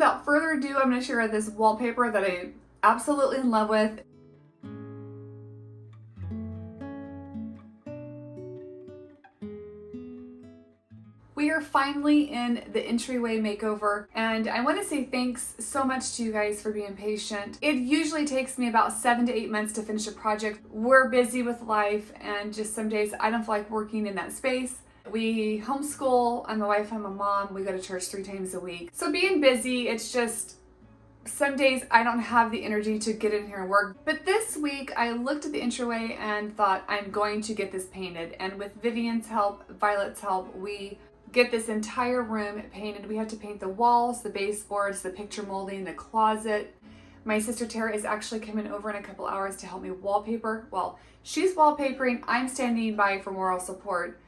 without further ado, I'm going to share this wallpaper that I'm absolutely in love with. We are finally in the entryway makeover, and I want to say thanks so much to you guys for being patient. It usually takes me about 7 to 8 months to finish a project. We're busy with life, and just some days I don't feel like working in that space. We homeschool. I'm a wife, I'm a mom. We go to church 3 times a week. So being busy, it's just some days I don't have the energy to get in here and work. But this week I looked at the entryway and thought I'm going to get this painted. And with Vivian's help, Violet's help, we get this entire room painted. We have to paint the walls, the baseboards, the picture molding, the closet. My sister Tara is actually coming over in a couple hours to help me wallpaper. Well, she's wallpapering. I'm standing by for moral support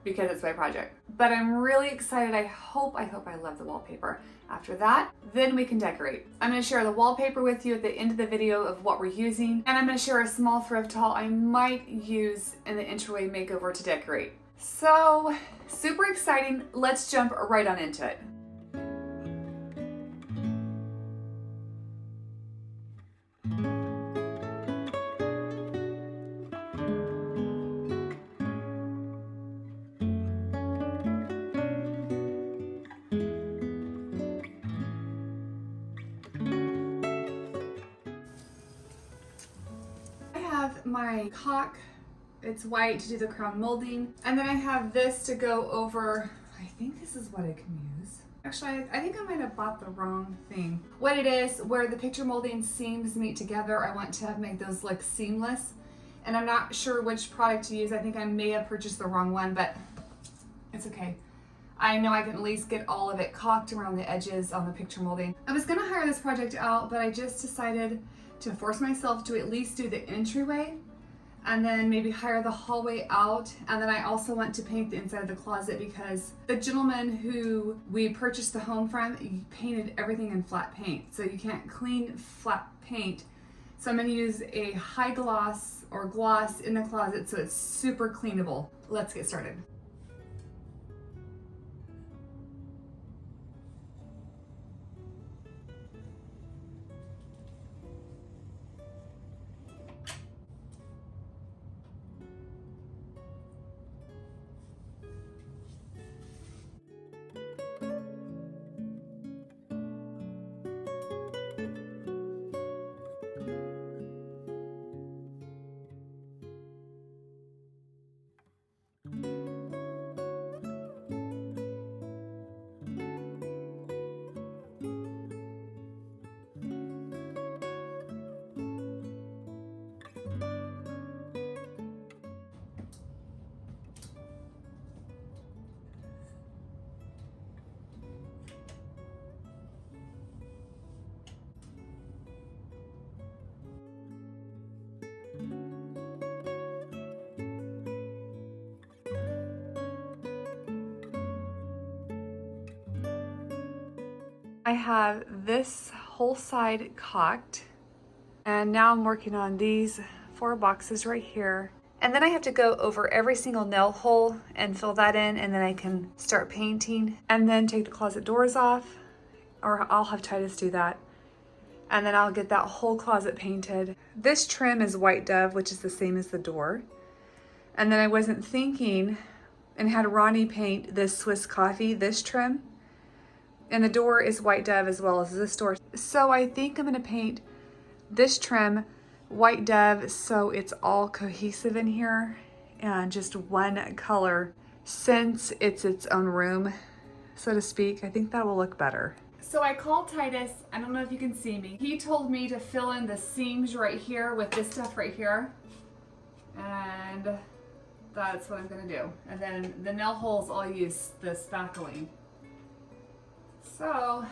because it's my project. But I'm really excited. I hope I love the wallpaper. After that, then we can decorate. I'm gonna share the wallpaper with you at the end of the video of what we're using. And I'm gonna share a small thrift haul I might use in the entryway makeover to decorate. So, super exciting. Let's jump right on into it. I have my caulk. It's white to do the crown molding. And then I have this to go over, I think this is what I can use. Actually, I think I might have bought the wrong thing. What it is, where the picture molding seams meet together, I want to make those look seamless. And I'm not sure which product to use. I think I may have purchased the wrong one, but it's okay. I know I can at least get all of it caulked around the edges on the picture molding. I was gonna hire this project out, but I just decided to force myself to at least do the entryway and then maybe hire the hallway out. And then I also want to paint the inside of the closet because the gentleman who we purchased the home from, he painted everything in flat paint. So you can't clean flat paint. So I'm gonna use a high gloss or gloss in the closet so it's super cleanable. Let's get started. I have this whole side caulked, and now I'm working on these 4 boxes right here. And then I have to go over every single nail hole and fill that in, and then I can start painting and then take the closet doors off, or I'll have Titus do that. And then I'll get that whole closet painted. This trim is White Dove, which is the same as the door. And then I wasn't thinking and had Ronnie paint this Swiss Coffee, this trim. And the door is White Dove as well as this door. So I think I'm gonna paint this trim White Dove so it's all cohesive in here and just one color. Since it's its own room, so to speak, I think that will look better. So I called Titus, I don't know if you can see me. He told me to fill in the seams right here with this stuff right here. And that's what I'm gonna do. And then the nail holes I'll use the spackling. So,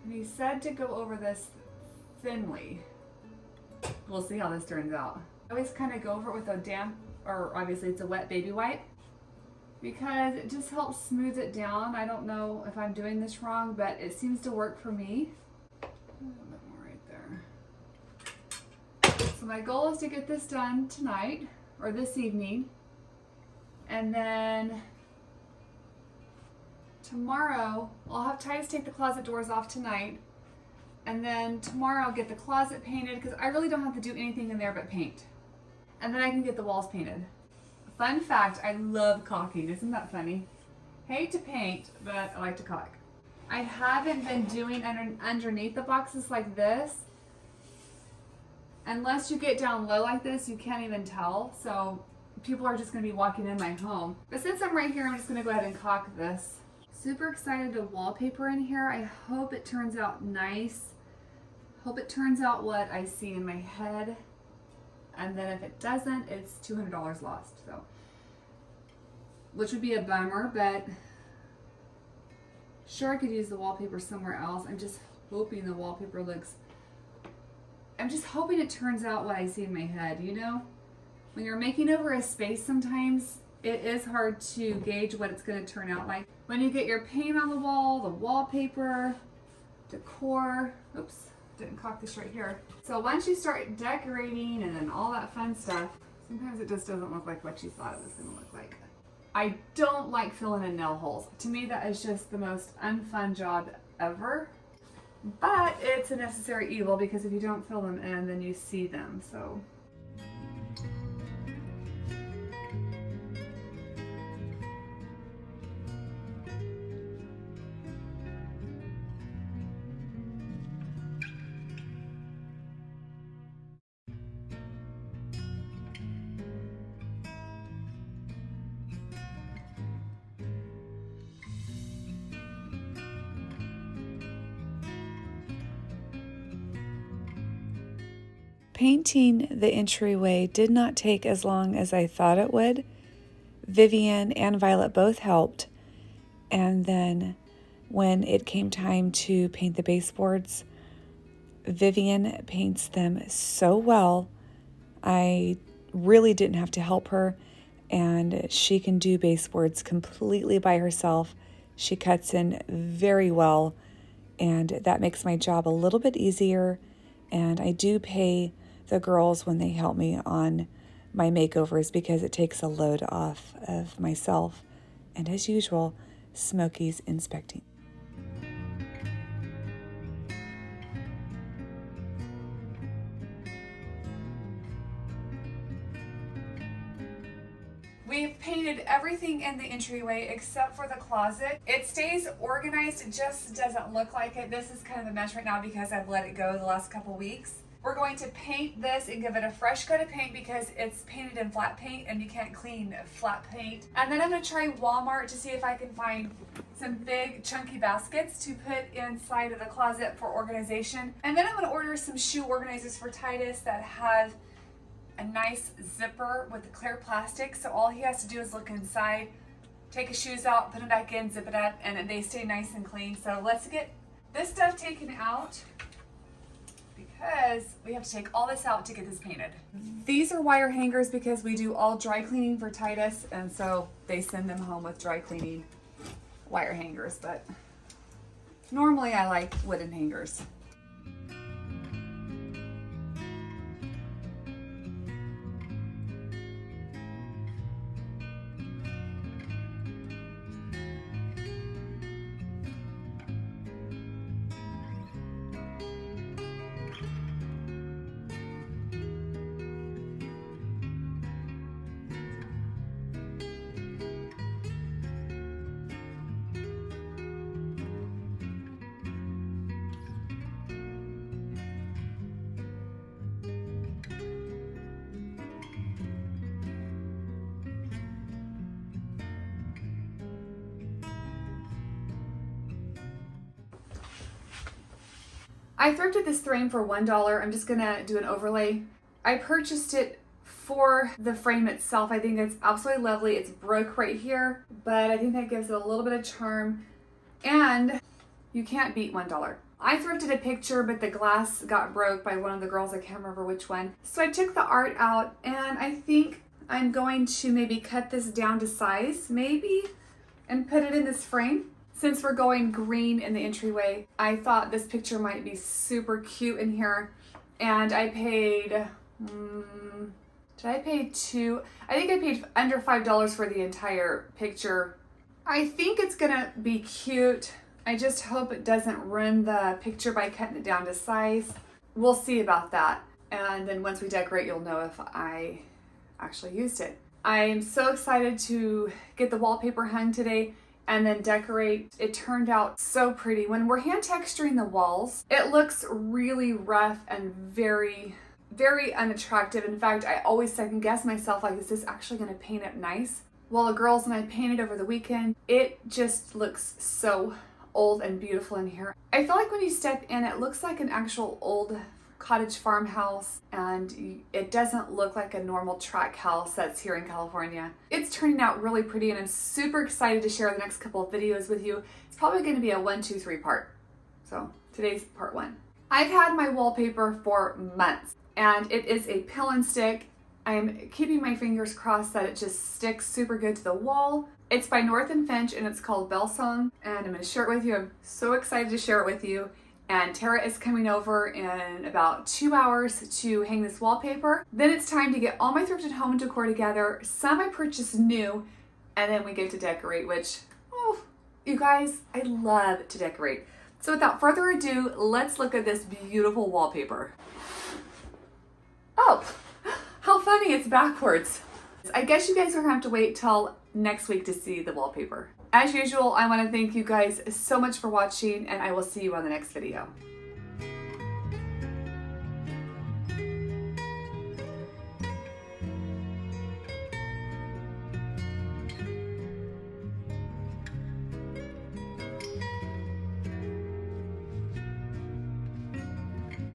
and he said to go over this thinly. We'll see how this turns out. I always kind of go over it with a damp, or obviously it's a wet baby wipe, because it just helps smooth it down. I don't know if I'm doing this wrong, but it seems to work for me. A little bit more right there. So my goal is to get this done tonight, or this evening. And then tomorrow, I'll have Titus take the closet doors off tonight. And then tomorrow I'll get the closet painted because I really don't have to do anything in there but paint. And then I can get the walls painted. Fun fact, I love caulking. Isn't that funny? Hate to paint, but I like to caulk. I haven't been doing underneath the boxes like this. Unless you get down low like this, you can't even tell. So people are just going to be walking in my home. But since I'm right here, I'm just going to go ahead and caulk this. Super excited to wallpaper in here. I hope it turns out nice. Hope it turns out what I see in my head. And then if it doesn't, it's $200 lost. So, which would be a bummer, but sure, I could use the wallpaper somewhere else. I'm just hoping the wallpaper looks, I'm just hoping it turns out what I see in my head, you know? When you're making over a space sometimes, it is hard to gauge what it's going to turn out like. When you get your paint on the wall, the wallpaper, decor, oops, didn't caulk this right here. So once you start decorating and then all that fun stuff, sometimes it just doesn't look like what you thought it was going to look like. I don't like filling in nail holes. To me, that is just the most unfun job ever. But it's a necessary evil because if you don't fill them in, then you see them. So. Painting the entryway did not take as long as I thought it would. Vivian and Violet both helped. And then when it came time to paint the baseboards, Vivian paints them so well. I really didn't have to help her, and she can do baseboards completely by herself. She cuts in very well, and that makes my job a little bit easier. And I do pay the girls when they help me on my makeovers because it takes a load off of myself. And as usual, Smokey's inspecting. We've painted everything in the entryway except for the closet. It stays organized, it just doesn't look like it. This is kind of a mess right now because I've let it go the last couple weeks. We're going to paint this and give it a fresh coat of paint because it's painted in flat paint and you can't clean flat paint. And then I'm going to try Walmart to see if I can find some big chunky baskets to put inside of the closet for organization. And then I'm going to order some shoe organizers for Titus that have a nice zipper with the clear plastic. So all he has to do is look inside, take his shoes out, put them back in, zip it up, and they stay nice and clean. So let's get this stuff taken out, because we have to take all this out to get this painted. These are wire hangers because we do all dry cleaning for Titus, and so they send them home with dry cleaning wire hangers, but normally I like wooden hangers. I thrifted this frame for $1. I'm just gonna do an overlay. I purchased it for the frame itself. I think it's absolutely lovely. It's broke right here, but I think that gives it a little bit of charm, and you can't beat $1. I thrifted a picture, but the glass got broke by one of the girls. I can't remember which one. So I took the art out, and I think I'm going to maybe cut this down to size, maybe, and put it in this frame. Since we're going green in the entryway, I thought this picture might be super cute in here. And I paid Did I pay I think I paid under $5 for the entire picture. I think it's gonna be cute. I just hope it doesn't ruin the picture by cutting it down to size. We'll see about that. And then once we decorate, you'll know if I actually used it. I'm so excited to get the wallpaper hung today and then decorate. It turned out so pretty. When we're hand texturing the walls, it looks really rough and very unattractive. In fact, I always second guess myself, like, is this actually gonna paint it nice? Well, the girls and I painted over the weekend. It just looks so old and beautiful in here. I feel like when you step in, it looks like an actual old cottage farmhouse, and it doesn't look like a normal tract house that's here in California. It's turning out really pretty, and I'm super excited to share the next couple of videos with you. It's probably going to be a 1, 2, 3 part. So today's part 1. I've had my wallpaper for months, and it is a peel and stick. I'm keeping my fingers crossed that it just sticks super good to the wall. It's by North and Finch, and it's called Bell Song, and I'm going to share it with you. I'm so excited to share it with you. And Tara is coming over in about 2 hours to hang this wallpaper. Then it's time to get all my thrifted home decor together. Some I purchased new, and then we get to decorate, which, oh, you guys, I love to decorate. So without further ado, let's look at this beautiful wallpaper. Oh, how funny, it's backwards. I guess you guys are gonna have to wait till next week to see the wallpaper. As usual, I want to thank you guys so much for watching, and I will see you on the next video.